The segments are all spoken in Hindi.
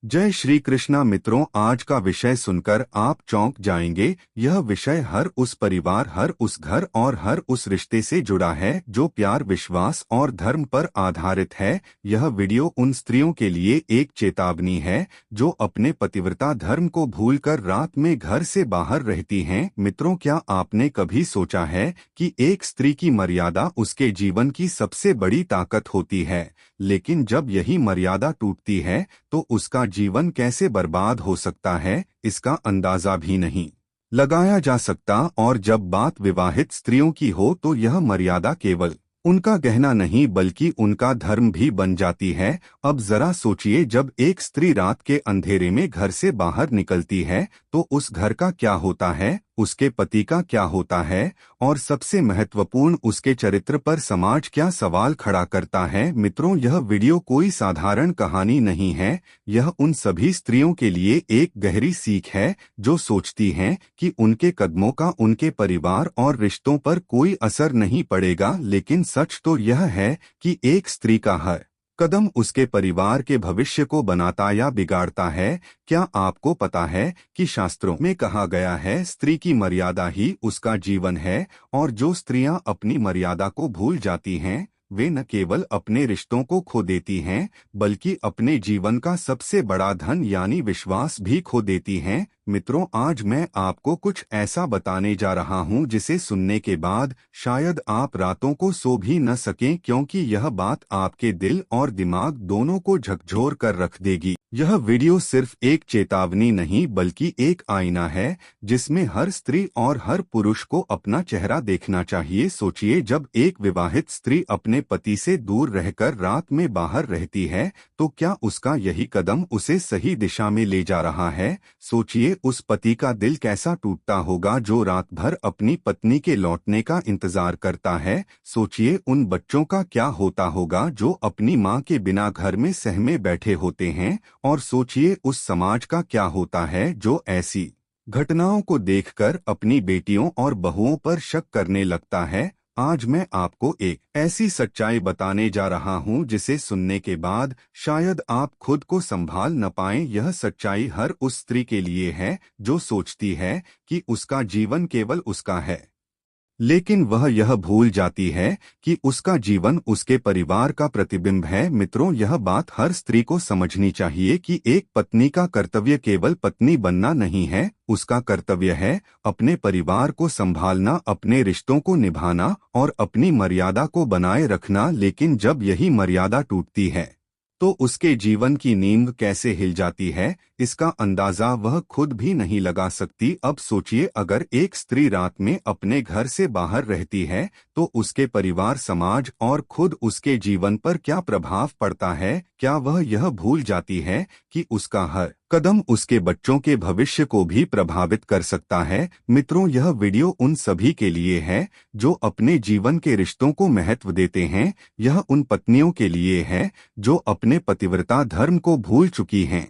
जय श्री कृष्णा मित्रों, आज का विषय सुनकर आप चौंक जाएंगे। यह विषय हर उस परिवार, हर उस घर और हर उस रिश्ते से जुड़ा है जो प्यार, विश्वास और धर्म पर आधारित है। यह वीडियो उन स्त्रियों के लिए एक चेतावनी है जो अपने पतिव्रता धर्म को भूलकर रात में घर से बाहर रहती हैं। मित्रों, क्या आपने कभी सोचा है कि एक स्त्री की मर्यादा उसके जीवन की सबसे बड़ी ताकत होती है, लेकिन जब यही मर्यादा टूटती है तो उसका जीवन कैसे बर्बाद हो सकता है, इसका अंदाजा भी नहीं लगाया जा सकता। और जब बात विवाहित स्त्रियों की हो तो यह मर्यादा केवल उनका गहना नहीं बल्कि उनका धर्म भी बन जाती है। अब जरा सोचिए, जब एक स्त्री रात के अंधेरे में घर से बाहर निकलती है तो उस घर का क्या होता है, उसके पति का क्या होता है, और सबसे महत्वपूर्ण, उसके चरित्र पर समाज क्या सवाल खड़ा करता है। मित्रों, यह वीडियो कोई साधारण कहानी नहीं है। यह उन सभी स्त्रियों के लिए एक गहरी सीख है जो सोचती हैं कि उनके कदमों का उनके परिवार और रिश्तों पर कोई असर नहीं पड़ेगा। लेकिन सच तो यह है कि एक स्त्री का हर कदम उसके परिवार के भविष्य को बनाता या बिगाड़ता है। क्या आपको पता है कि शास्त्रों में कहा गया है, स्त्री की मर्यादा ही उसका जीवन है। और जो स्त्रियां अपनी मर्यादा को भूल जाती हैं वे न केवल अपने रिश्तों को खो देती हैं बल्कि अपने जीवन का सबसे बड़ा धन यानी विश्वास भी खो देती हैं। मित्रों, आज मैं आपको कुछ ऐसा बताने जा रहा हूं जिसे सुनने के बाद शायद आप रातों को सो भी न सकें, क्योंकि यह बात आपके दिल और दिमाग दोनों को झकझोर कर रख देगी। यह वीडियो सिर्फ एक चेतावनी नहीं बल्कि एक आईना है जिसमें हर स्त्री और हर पुरुष को अपना चेहरा देखना चाहिए। सोचिए, जब एक विवाहित स्त्री अपने पति से दूर रहकर रात में बाहर रहती है तो क्या उसका यही कदम उसे सही दिशा में ले जा रहा है? सोचिए, उस पति का दिल कैसा टूटता होगा जो रात भर अपनी पत्नी के लौटने का इंतजार करता है। सोचिए, उन बच्चों का क्या होता होगा जो अपनी मां के बिना घर में सहमे बैठे होते हैं। और सोचिए, उस समाज का क्या होता है जो ऐसी घटनाओं को देखकर अपनी बेटियों और बहुओं पर शक करने लगता है। आज मैं आपको एक ऐसी सच्चाई बताने जा रहा हूं जिसे सुनने के बाद शायद आप खुद को संभाल न पाएं। यह सच्चाई हर उस स्त्री के लिए है जो सोचती है कि उसका जीवन केवल उसका है, लेकिन वह यह भूल जाती है कि उसका जीवन उसके परिवार का प्रतिबिंब है। मित्रों, यह बात हर स्त्री को समझनी चाहिए कि एक पत्नी का कर्तव्य केवल पत्नी बनना नहीं है, उसका कर्तव्य है अपने परिवार को संभालना, अपने रिश्तों को निभाना और अपनी मर्यादा को बनाए रखना। लेकिन जब यही मर्यादा टूटती है तो उसके जीवन की नींव कैसे हिल जाती है, इसका अंदाजा वह खुद भी नहीं लगा सकती। अब सोचिए, अगर एक स्त्री रात में अपने घर से बाहर रहती है तो उसके परिवार, समाज और खुद उसके जीवन पर क्या प्रभाव पड़ता है। क्या वह यह भूल जाती है कि उसका हर कदम उसके बच्चों के भविष्य को भी प्रभावित कर सकता है? मित्रों, यह वीडियो उन सभी के लिए है जो अपने जीवन के रिश्तों को महत्व देते हैं। यह उन पत्नियों के लिए है जो अपने पतिव्रता धर्म को भूल चुकी हैं,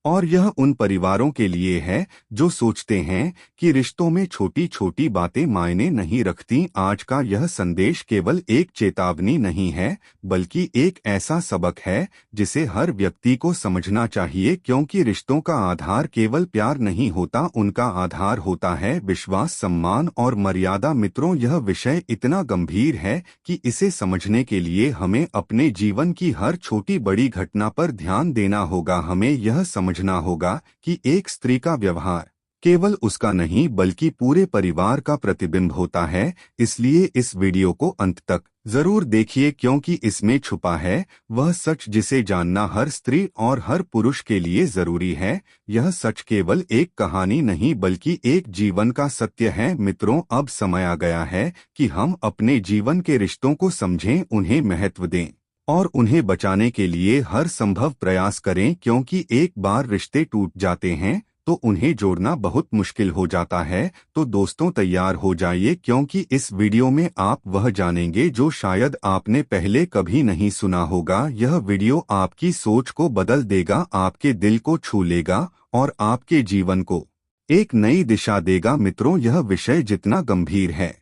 और यह उन परिवारों के लिए है जो सोचते हैं कि रिश्तों में छोटी छोटी बातें मायने नहीं रखती। आज का यह संदेश केवल एक चेतावनी नहीं है बल्कि एक ऐसा सबक है जिसे हर व्यक्ति को समझना चाहिए, क्योंकि रिश्तों का आधार केवल प्यार नहीं होता, उनका आधार होता है विश्वास, सम्मान और मर्यादा। मित्रों, यह विषय इतना गंभीर है कि इसे समझने के लिए हमें अपने जीवन की हर छोटी बड़ी घटना पर ध्यान देना होगा। हमें यह समझना होगा कि एक स्त्री का व्यवहार केवल उसका नहीं बल्कि पूरे परिवार का प्रतिबिंब होता है। इसलिए इस वीडियो को अंत तक जरूर देखिए, क्योंकि इसमें छुपा है वह सच जिसे जानना हर स्त्री और हर पुरुष के लिए जरूरी है। यह सच केवल एक कहानी नहीं बल्कि एक जीवन का सत्य है। मित्रों, अब समय आ गया है कि हम अपने जीवन के रिश्तों को समझें, उन्हें महत्व दें और उन्हें बचाने के लिए हर संभव प्रयास करें, क्योंकि एक बार रिश्ते टूट जाते हैं तो उन्हें जोड़ना बहुत मुश्किल हो जाता है। तो दोस्तों, तैयार हो जाइए, क्योंकि इस वीडियो में आप वह जानेंगे जो शायद आपने पहले कभी नहीं सुना होगा। यह वीडियो आपकी सोच को बदल देगा, आपके दिल को छू लेगा और आपके जीवन को एक नई दिशा देगा। मित्रों, यह विषय जितना गंभीर है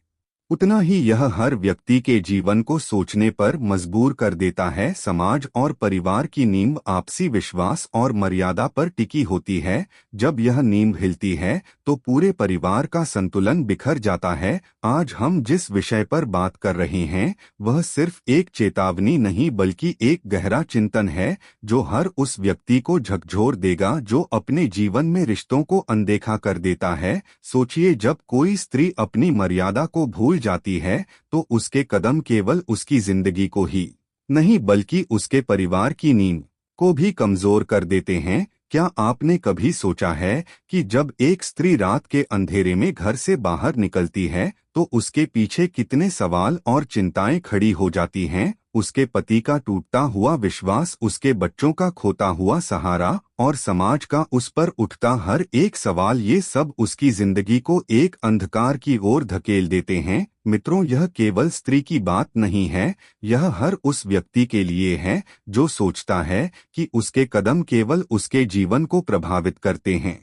उतना ही यह हर व्यक्ति के जीवन को सोचने पर मजबूर कर देता है। समाज और परिवार की नींव आपसी विश्वास और मर्यादा पर टिकी होती है। जब यह नींव हिलती है तो पूरे परिवार का संतुलन बिखर जाता है। आज हम जिस विषय पर बात कर रहे हैं वह सिर्फ एक चेतावनी नहीं बल्कि एक गहरा चिंतन है जो हर उस व्यक्ति को झकझोर देगा जो अपने जीवन में रिश्तों को अनदेखा कर देता है। सोचिए, जब कोई स्त्री अपनी मर्यादा को भूल जाती है तो उसके कदम केवल उसकी जिंदगी को ही नहीं बल्कि उसके परिवार की नींव को भी कमजोर कर देते हैं। क्या आपने कभी सोचा है कि जब एक स्त्री रात के अंधेरे में घर से बाहर निकलती है तो उसके पीछे कितने सवाल और चिंताएं खड़ी हो जाती हैं? उसके पति का टूटता हुआ विश्वास, उसके बच्चों का खोता हुआ सहारा और समाज का उस पर उठता हर एक सवाल, ये सब उसकी जिंदगी को एक अंधकार की ओर धकेल देते हैं। मित्रों, यह केवल स्त्री की बात नहीं है, यह हर उस व्यक्ति के लिए है जो सोचता है कि उसके कदम केवल उसके जीवन को प्रभावित करते हैं।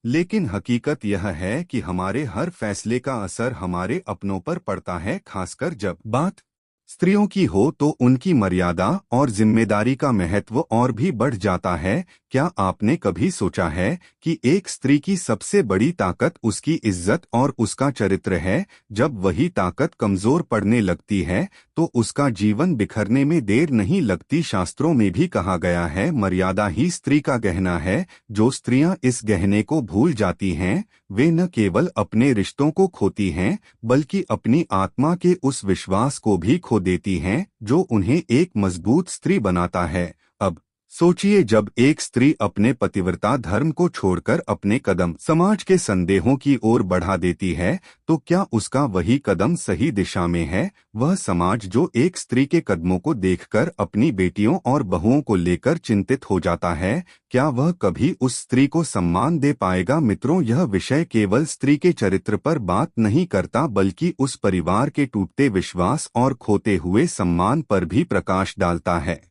लेकिन हकीकत यह है कि हमारे हर फैसले का असर हमारे अपनों पर पड़ता है। खासकर जब बात स्त्रियों की हो तो उनकी मर्यादा और जिम्मेदारी का महत्व और भी बढ़ जाता है। क्या आपने कभी सोचा है कि एक स्त्री की सबसे बड़ी ताकत उसकी इज्जत और उसका चरित्र है? जब वही ताकत कमजोर पड़ने लगती है तो उसका जीवन बिखरने में देर नहीं लगती। शास्त्रों में भी कहा गया है, मर्यादा ही स्त्री का गहना है। जो स्त्रियां इस गहने को भूल जाती हैं वे न केवल अपने रिश्तों को खोती हैं बल्कि अपनी आत्मा के उस विश्वास को भी खो देती हैं जो उन्हें एक मजबूत स्त्री बनाता है। अब सोचिए, जब एक स्त्री अपने पतिव्रता धर्म को छोड़कर अपने कदम समाज के संदेहों की ओर बढ़ा देती है तो क्या उसका वही कदम सही दिशा में है? वह समाज जो एक स्त्री के कदमों को देखकर अपनी बेटियों और बहुओं को लेकर चिंतित हो जाता है, क्या वह कभी उस स्त्री को सम्मान दे पाएगा? मित्रों, यह विषय केवल स्त्री के चरित्र पर बात नहीं करता बल्कि उस परिवार के टूटते विश्वास और खोते हुए सम्मान पर भी प्रकाश डालता है।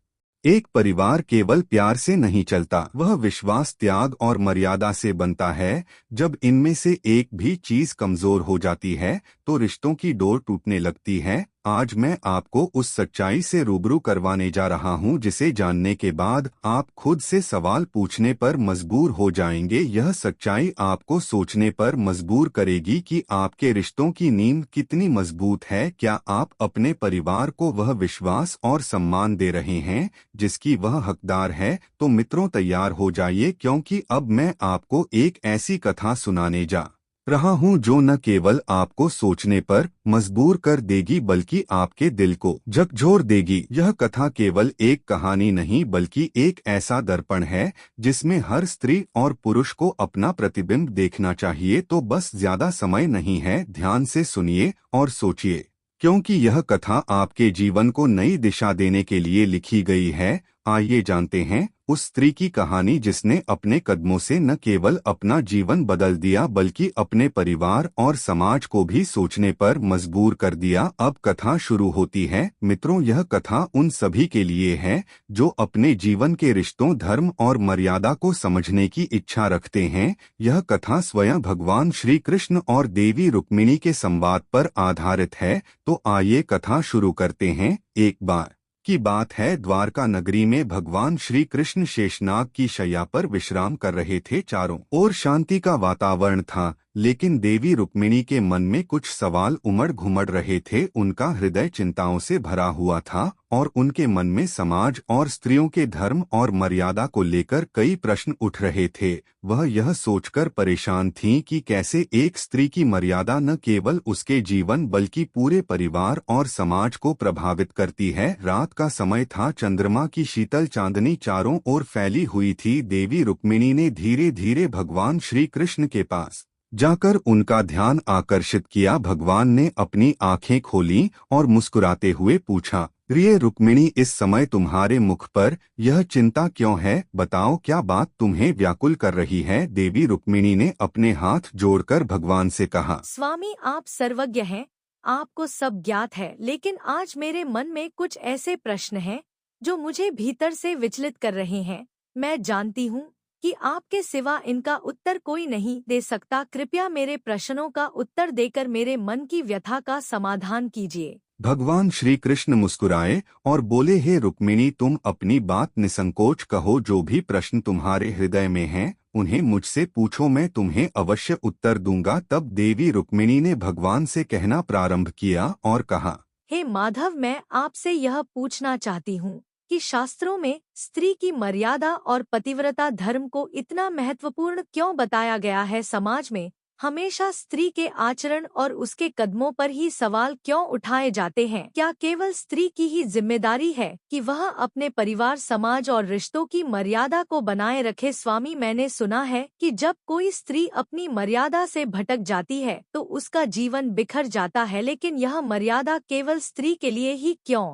एक परिवार केवल प्यार से नहीं चलता, वह विश्वास, त्याग और मर्यादा से बनता है। जब इनमें से एक भी चीज कमजोर हो जाती है तो रिश्तों की डोर टूटने लगती है। आज मैं आपको उस सच्चाई से रूबरू करवाने जा रहा हूं जिसे जानने के बाद आप खुद से सवाल पूछने पर मजबूर हो जाएंगे। यह सच्चाई आपको सोचने पर मजबूर करेगी कि आपके रिश्तों की नींव कितनी मजबूत है। क्या आप अपने परिवार को वह विश्वास और सम्मान दे रहे हैं जिसकी वह हकदार है? तो मित्रों, तैयार हो जाइए क्योंकि अब मैं आपको एक ऐसी कथा सुनाने जा रहा हूं जो न केवल आपको सोचने पर मजबूर कर देगी बल्कि आपके दिल को झकझोर देगी। यह कथा केवल एक कहानी नहीं बल्कि एक ऐसा दर्पण है जिसमें हर स्त्री और पुरुष को अपना प्रतिबिंब देखना चाहिए। तो बस ज्यादा समय नहीं है, ध्यान से सुनिए और सोचिए, क्योंकि यह कथा आपके जीवन को नई दिशा देने के लिए लिखी गई है। आइए जानते हैं उस स्त्री की कहानी जिसने अपने कदमों से न केवल अपना जीवन बदल दिया बल्कि अपने परिवार और समाज को भी सोचने पर मजबूर कर दिया। अब कथा शुरू होती है। मित्रों, यह कथा उन सभी के लिए है जो अपने जीवन के रिश्तों, धर्म और मर्यादा को समझने की इच्छा रखते हैं। यह कथा स्वयं भगवान श्री कृष्ण और देवी रुक्मिणी के संवाद पर आधारित है। तो आइए कथा शुरू करते हैं। एक बार की बात है, द्वारका नगरी में भगवान श्री कृष्ण शेषनाग की शैया पर विश्राम कर रहे थे। चारों ओर शांति का वातावरण था, लेकिन देवी रुक्मिणी के मन में कुछ सवाल उमड़ घुमड़ रहे थे। उनका हृदय चिंताओं से भरा हुआ था और उनके मन में समाज और स्त्रियों के धर्म और मर्यादा को लेकर कई प्रश्न उठ रहे थे। वह यह सोचकर परेशान थीं कि कैसे एक स्त्री की मर्यादा न केवल उसके जीवन बल्कि पूरे परिवार और समाज को प्रभावित करती है। रात का समय था, चंद्रमा की शीतल चांदनी चारों ओर फैली हुई थी। देवी रुक्मिणी ने धीरे धीरे भगवान श्री कृष्ण के पास जाकर उनका ध्यान आकर्षित किया। भगवान ने अपनी आंखें खोलीं और मुस्कुराते हुए पूछा, प्रिय रुक्मिणी, इस समय तुम्हारे मुख पर यह चिंता क्यों है? बताओ, क्या बात तुम्हें व्याकुल कर रही है? देवी रुक्मिणी ने अपने हाथ जोड़कर भगवान से कहा, स्वामी, आप सर्वज्ञ हैं, आपको सब ज्ञात है, लेकिन आज मेरे मन में कुछ ऐसे प्रश्न हैं जो मुझे भीतर से विचलित कर रहे हैं। मैं जानती हूँ कि आपके सिवा इनका उत्तर कोई नहीं दे सकता। कृपया मेरे प्रश्नों का उत्तर देकर मेरे मन की व्यथा का समाधान कीजिए। भगवान श्री कृष्ण मुस्कुराए और बोले, हे रुक्मिणी, तुम अपनी बात निसंकोच कहो। जो भी प्रश्न तुम्हारे हृदय में हैं, उन्हें मुझसे पूछो, मैं तुम्हें अवश्य उत्तर दूंगा। तब देवी रुक्मिणी ने भगवान से कहना प्रारंभ किया और कहा, हे माधव, मैं आपसे यह पूछना चाहती हूँ कि शास्त्रों में स्त्री की मर्यादा और पतिव्रता धर्म को इतना महत्वपूर्ण क्यों बताया गया है? समाज में हमेशा स्त्री के आचरण और उसके कदमों पर ही सवाल क्यों उठाए जाते हैं? क्या केवल स्त्री की ही जिम्मेदारी है कि वह अपने परिवार, समाज और रिश्तों की मर्यादा को बनाए रखे? स्वामी, मैंने सुना है कि जब कोई स्त्री अपनी मर्यादा से भटक जाती है तो उसका जीवन बिखर जाता है, लेकिन यह मर्यादा केवल स्त्री के लिए ही क्यों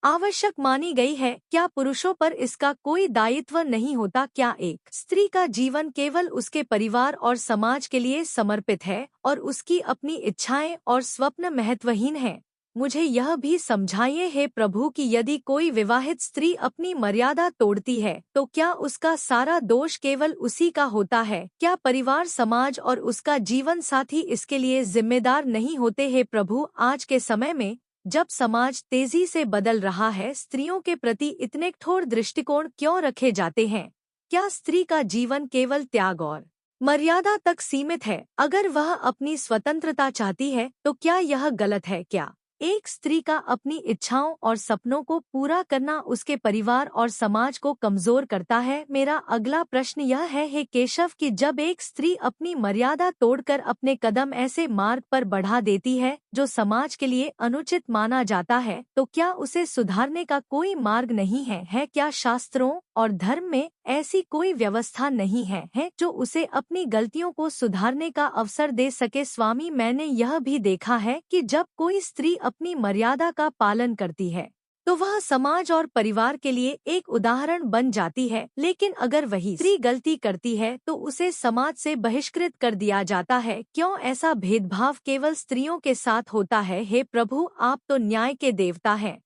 आवश्यक मानी गई है? क्या पुरुषों पर इसका कोई दायित्व नहीं होता? क्या एक स्त्री का जीवन केवल उसके परिवार और समाज के लिए समर्पित है और उसकी अपनी इच्छाएं और स्वप्न महत्वहीन हैं? मुझे यह भी समझाइए हे प्रभु कि यदि कोई विवाहित स्त्री अपनी मर्यादा तोड़ती है तो क्या उसका सारा दोष केवल उसी का होता है? क्या परिवार, समाज और उसका जीवन साथी इसके लिए जिम्मेदार नहीं होते? हे प्रभु, आज के समय में जब समाज तेजी से बदल रहा है, स्त्रियों के प्रति इतने कठोर दृष्टिकोण क्यों रखे जाते हैं? क्या स्त्री का जीवन केवल त्याग और मर्यादा तक सीमित है? अगर वह अपनी स्वतंत्रता चाहती है तो क्या यह गलत है? क्या एक स्त्री का अपनी इच्छाओं और सपनों को पूरा करना उसके परिवार और समाज को कमजोर करता है? मेरा अगला प्रश्न यह है हे केशव कि जब एक स्त्री अपनी मर्यादा तोड़कर अपने कदम ऐसे मार्ग पर बढ़ा देती है जो समाज के लिए अनुचित माना जाता है, तो क्या उसे सुधारने का कोई मार्ग नहीं है? क्या शास्त्रों और धर्म में ऐसी कोई व्यवस्था नहीं है जो उसे अपनी गलतियों को सुधारने का अवसर दे सके? स्वामी, मैंने यह भी देखा है कि जब कोई स्त्री अपनी मर्यादा का पालन करती है तो वह समाज और परिवार के लिए एक उदाहरण बन जाती है, लेकिन अगर वही स्त्री गलती करती है तो उसे समाज से बहिष्कृत कर दिया जाता है। क्यों ऐसा भेदभाव केवल स्त्रियों के साथ होता है? हे प्रभु, आप तो न्याय के देवता हैं।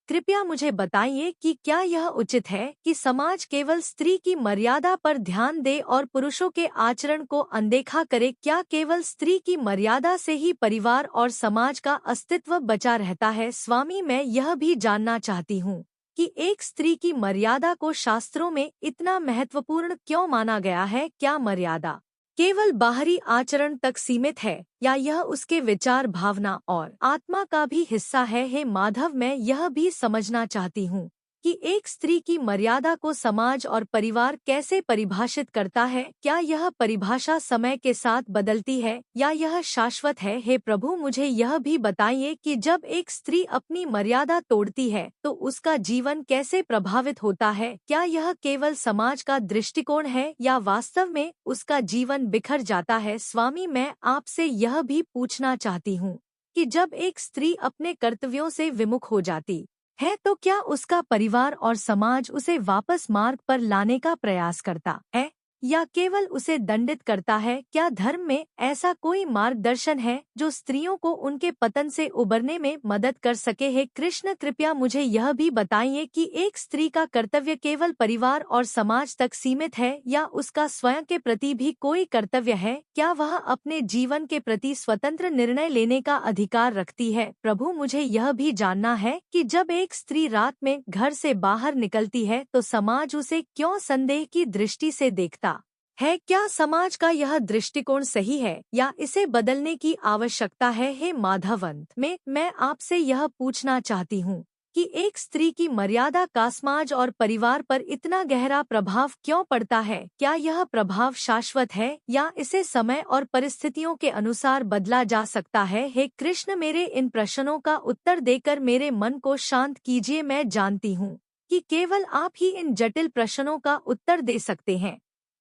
कृपया मुझे बताइए कि क्या यह उचित है कि समाज केवल स्त्री की मर्यादा पर ध्यान दे और पुरुषों के आचरण को अनदेखा करे? क्या केवल स्त्री की मर्यादा से ही परिवार और समाज का अस्तित्व बचा रहता है? स्वामी, मैं यह भी जानना चाहती हूँ कि एक स्त्री की मर्यादा को शास्त्रों में इतना महत्वपूर्ण क्यों माना गया है? क्या मर्यादा केवल बाहरी आचरण तक सीमित है या यह उसके विचार, भावना और आत्मा का भी हिस्सा है? हे माधव, मैं यह भी समझना चाहती हूँ कि एक स्त्री की मर्यादा को समाज और परिवार कैसे परिभाषित करता है? क्या यह परिभाषा समय के साथ बदलती है या यह शाश्वत है? हे प्रभु, मुझे यह भी बताइए कि जब एक स्त्री अपनी मर्यादा तोड़ती है तो उसका जीवन कैसे प्रभावित होता है? क्या यह केवल समाज का दृष्टिकोण है या वास्तव में उसका जीवन बिखर जाता है? स्वामी, मैं आपसे यह भी पूछना चाहती हूँ कि जब एक स्त्री अपने कर्तव्यों से विमुख हो जाती है तो क्या उसका परिवार और समाज उसे वापस मार्ग पर लाने का प्रयास करता है या केवल उसे दंडित करता है? क्या धर्म में ऐसा कोई मार्गदर्शन है जो स्त्रियों को उनके पतन से उबरने में मदद कर सके? हे कृष्ण, कृपया मुझे यह भी बताइए कि एक स्त्री का कर्तव्य केवल परिवार और समाज तक सीमित है या उसका स्वयं के प्रति भी कोई कर्तव्य है? क्या वह अपने जीवन के प्रति स्वतंत्र निर्णय लेने का अधिकार रखती है? प्रभु, मुझे यह भी जानना है कि जब एक स्त्री रात में घर से बाहर निकलती है तो समाज उसे क्यों संदेह की दृष्टि से देखता है? क्या समाज का यह दृष्टिकोण सही है या इसे बदलने की आवश्यकता है? हे माधव, अंत में मैं आपसे यह पूछना चाहती हूँ कि एक स्त्री की मर्यादा का समाज और परिवार पर इतना गहरा प्रभाव क्यों पड़ता है? क्या यह प्रभाव शाश्वत है या इसे समय और परिस्थितियों के अनुसार बदला जा सकता है? हे कृष्ण, मेरे इन प्रश्नों का उत्तर देकर मेरे मन को शांत कीजिए। मैं जानती हूँ कि केवल आप ही इन जटिल प्रश्नों का उत्तर दे सकते हैं।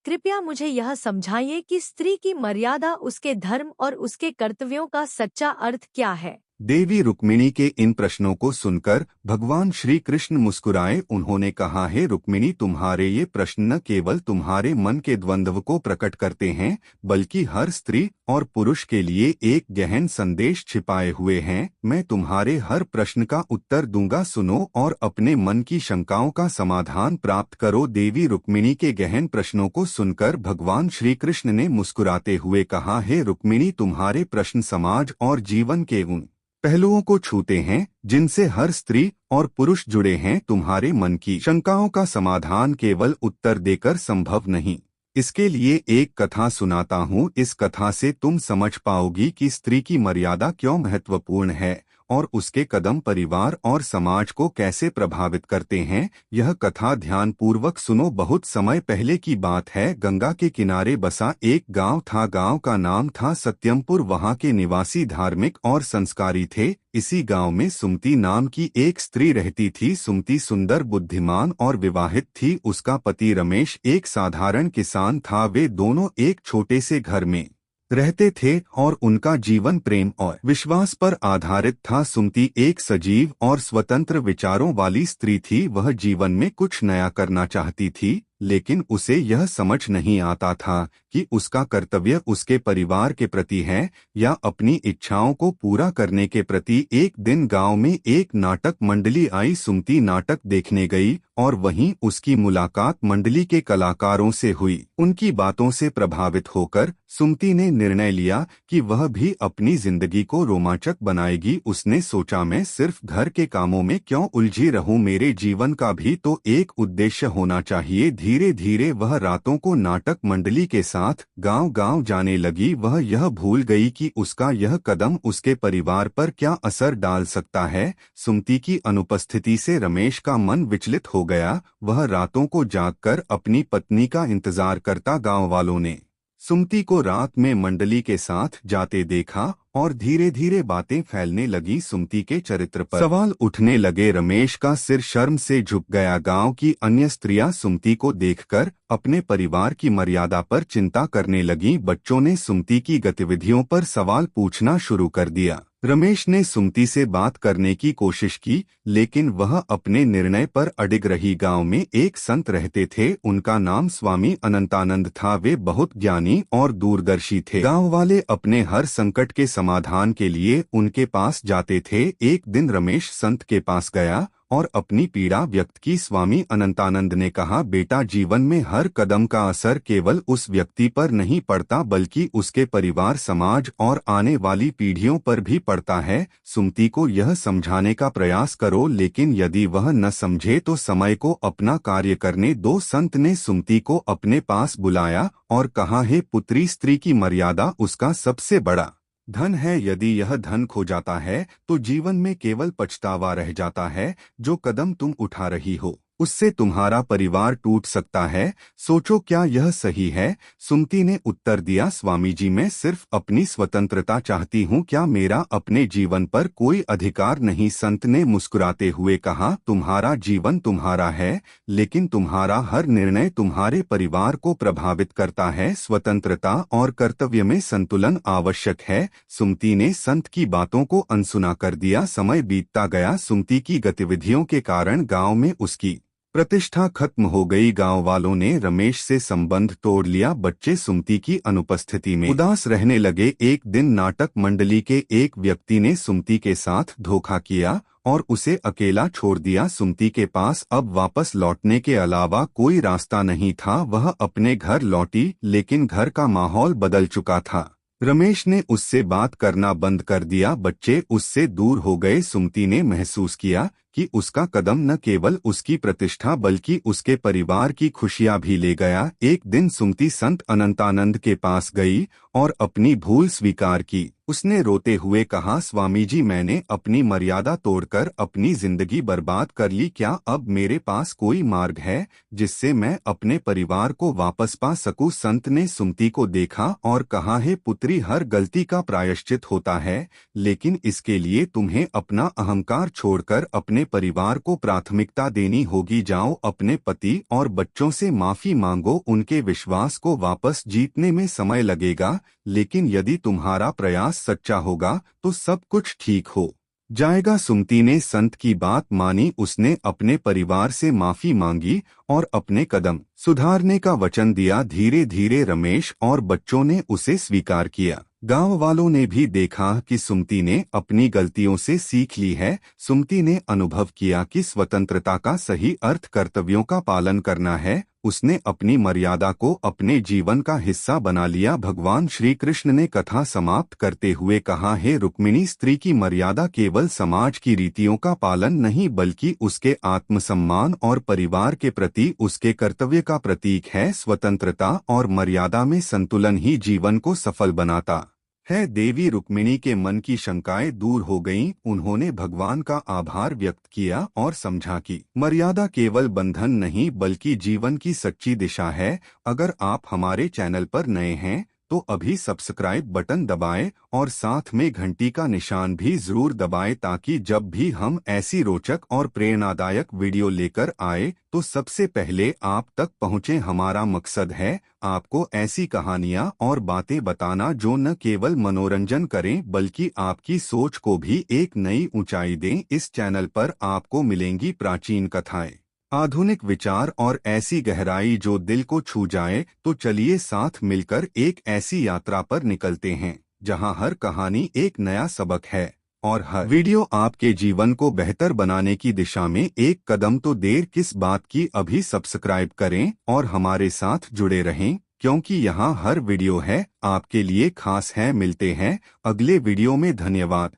कृपया मुझे यह समझाइए कि स्त्री की मर्यादा, उसके धर्म और उसके कर्तव्यों का सच्चा अर्थ क्या है? देवी रुक्मिणी के इन प्रश्नों को सुनकर भगवान श्री कृष्ण मुस्कुराए। उन्होंने कहा, हे रुक्मिणी, तुम्हारे ये प्रश्न न केवल तुम्हारे मन के द्वंद्व को प्रकट करते हैं, बल्कि हर स्त्री और पुरुष के लिए एक गहन संदेश छिपाए हुए हैं। मैं तुम्हारे हर प्रश्न का उत्तर दूंगा, सुनो और अपने मन की शंकाओं का समाधान प्राप्त करो। देवी रुक्मिणी के गहन प्रश्नों को सुनकर भगवान श्री कृष्ण ने मुस्कुराते हुए कहा, हे रुक्मिणी, तुम्हारे प्रश्न समाज और जीवन के उन पहलुओं को छूते हैं जिनसे हर स्त्री और पुरुष जुड़े हैं। तुम्हारे मन की शंकाओं का समाधान केवल उत्तर देकर संभव नहीं। इसके लिए एक कथा सुनाता हूँ। इस कथा से तुम समझ पाओगी कि स्त्री की मर्यादा क्यों महत्वपूर्ण है और उसके कदम परिवार और समाज को कैसे प्रभावित करते हैं। यह कथा ध्यानपूर्वक सुनो। बहुत समय पहले की बात है। गंगा के किनारे बसा एक गांव था। गांव का नाम था सत्यमपुर। वहां के निवासी धार्मिक और संस्कारी थे। इसी गांव में सुमति नाम की एक स्त्री रहती थी। सुमति सुंदर, बुद्धिमान और विवाहित थी। उसका पति रमेश एक साधारण किसान था। वे दोनों एक छोटे से घर में रहते थे और उनका जीवन प्रेम और विश्वास पर आधारित था। सुमति एक सजीव और स्वतंत्र विचारों वाली स्त्री थी। वह जीवन में कुछ नया करना चाहती थी, लेकिन उसे यह समझ नहीं आता था कि उसका कर्तव्य उसके परिवार के प्रति है या अपनी इच्छाओं को पूरा करने के प्रति। एक दिन गांव में एक नाटक मंडली आई। सुमति नाटक देखने गई और वहीं उसकी मुलाकात मंडली के कलाकारों से हुई। उनकी बातों से प्रभावित होकर सुमति ने निर्णय लिया कि वह भी अपनी जिंदगी को रोमांचक बनाएगी। उसने सोचा, मैं सिर्फ घर के कामों में क्यों उलझी रहूं, मेरे जीवन का भी तो एक उद्देश्य होना चाहिए। धीरे धीरे वह रातों को नाटक मंडली के साथ गांव-गांव जाने लगी। वह यह भूल गई कि उसका यह कदम उसके परिवार पर क्या असर डाल सकता है। सुमति की अनुपस्थिति से रमेश का मन विचलित हो गया। वह रातों को जागकर अपनी पत्नी का इंतजार करता। गांव वालों ने सुमति को रात में मंडली के साथ जाते देखा और धीरे धीरे बातें फैलने लगी। सुमति के चरित्र पर सवाल उठने लगे। रमेश का सिर शर्म से झुक गया। गांव की अन्य स्त्रियां सुमति को देखकर अपने परिवार की मर्यादा पर चिंता करने लगीं। बच्चों ने सुमति की गतिविधियों पर सवाल पूछना शुरू कर दिया। रमेश ने सुमति से बात करने की कोशिश की, लेकिन वह अपने निर्णय पर अडिग रही। गांव में एक संत रहते थे। उनका नाम स्वामी अनंतानंद था। वे बहुत ज्ञानी और दूरदर्शी थे। गांव वाले अपने हर संकट के समाधान के लिए उनके पास जाते थे। एक दिन रमेश संत के पास गया और अपनी पीड़ा व्यक्त की। स्वामी अनंतानंद ने कहा, बेटा, जीवन में हर कदम का असर केवल उस व्यक्ति पर नहीं पड़ता, बल्कि उसके परिवार, समाज और आने वाली पीढ़ियों पर भी पड़ता है। सुमति को यह समझाने का प्रयास करो, लेकिन यदि वह न समझे तो समय को अपना कार्य करने दो। संत ने सुमति को अपने पास बुलाया और कहा, हे पुत्री, स्त्री की मर्यादा उसका सबसे बड़ा धन है। यदि यह धन खो जाता है तो जीवन में केवल पछतावा रह जाता है। जो कदम तुम उठा रही हो उससे तुम्हारा परिवार टूट सकता है। सोचो, क्या यह सही है? सुमति ने उत्तर दिया, स्वामी जी, मैं सिर्फ अपनी स्वतंत्रता चाहती हूँ। क्या मेरा अपने जीवन पर कोई अधिकार नहीं? संत ने मुस्कुराते हुए कहा, तुम्हारा जीवन तुम्हारा है, लेकिन तुम्हारा हर निर्णय तुम्हारे परिवार को प्रभावित करता है। स्वतंत्रता और कर्तव्य में संतुलन आवश्यक है। सुमति ने संत की बातों को अनसुना कर दिया। समय बीतता गया। सुमति की गतिविधियों के कारण गांव में उसकी प्रतिष्ठा खत्म हो गई। गांव वालों ने रमेश से संबंध तोड़ लिया। बच्चे सुमति की अनुपस्थिति में उदास रहने लगे। एक दिन नाटक मंडली के एक व्यक्ति ने सुमति के साथ धोखा किया और उसे अकेला छोड़ दिया। सुमति के पास अब वापस लौटने के अलावा कोई रास्ता नहीं था। वह अपने घर लौटी, लेकिन घर का माहौल बदल चुका था। रमेश ने उससे बात करना बंद कर दिया। बच्चे उससे दूर हो गए। सुमति ने महसूस किया कि उसका कदम न केवल उसकी प्रतिष्ठा बल्कि उसके परिवार की खुशियां भी ले गया। एक दिन सुमति संत अनंतानंद के पास गई और अपनी भूल स्वीकार की। उसने रोते हुए कहा, स्वामी जी, मैंने अपनी मर्यादा तोड़कर अपनी जिंदगी बर्बाद कर ली। क्या अब मेरे पास कोई मार्ग है जिससे मैं अपने परिवार को वापस पा सकूं? संत ने सुमति को देखा और कहा, हे पुत्री, हर गलती का प्रायश्चित होता है, लेकिन इसके लिए तुम्हें अपना अहंकार छोड़कर अपने अपने परिवार को प्राथमिकता देनी होगी। जाओ अपने पति और बच्चों से माफी मांगो, उनके विश्वास को वापस जीतने में समय लगेगा, लेकिन यदि तुम्हारा प्रयास सच्चा होगा तो सब कुछ ठीक हो जाएगा। सुमति ने संत की बात मानी, उसने अपने परिवार से माफी मांगी और अपने कदम सुधारने का वचन दिया। धीरे धीरे रमेश और बच्चों ने उसे स्वीकार किया। गांव वालों ने भी देखा कि सुमति ने अपनी गलतियों से सीख ली है। सुमति ने अनुभव किया कि स्वतंत्रता का सही अर्थ कर्तव्यों का पालन करना है। उसने अपनी मर्यादा को अपने जीवन का हिस्सा बना लिया। भगवान श्री कृष्ण ने कथा समाप्त करते हुए कहा, हे रुक्मिणी, स्त्री की मर्यादा केवल समाज की रीतियों का पालन नहीं बल्कि उसके आत्मसम्मान और परिवार के प्रति उसके कर्तव्य का प्रतीक है। स्वतंत्रता और मर्यादा में संतुलन ही जीवन को सफल बनाता है। देवी रुक्मिणी के मन की शंकाएं दूर हो गईं। उन्होंने भगवान का आभार व्यक्त किया और समझा कि मर्यादा केवल बंधन नहीं बल्कि जीवन की सच्ची दिशा है। अगर आप हमारे चैनल पर नए हैं तो अभी सब्सक्राइब बटन दबाएं और साथ में घंटी का निशान भी जरूर दबाएं ताकि जब भी हम ऐसी रोचक और प्रेरणादायक वीडियो लेकर आए तो सबसे पहले आप तक पहुंचे। हमारा मकसद है आपको ऐसी कहानियां और बातें बताना जो न केवल मनोरंजन करें बल्कि आपकी सोच को भी एक नई ऊंचाई दें। इस चैनल पर आपको मिलेंगी प्राचीन कथाएं, आधुनिक विचार और ऐसी गहराई जो दिल को छू जाए। तो चलिए साथ मिलकर एक ऐसी यात्रा पर निकलते हैं जहां हर कहानी एक नया सबक है और हर वीडियो आपके जीवन को बेहतर बनाने की दिशा में एक कदम। तो देर किस बात की, अभी सब्सक्राइब करें और हमारे साथ जुड़े रहें क्योंकि यहाँ हर वीडियो है आपके लिए खास है। मिलते हैं अगले वीडियो में। धन्यवाद।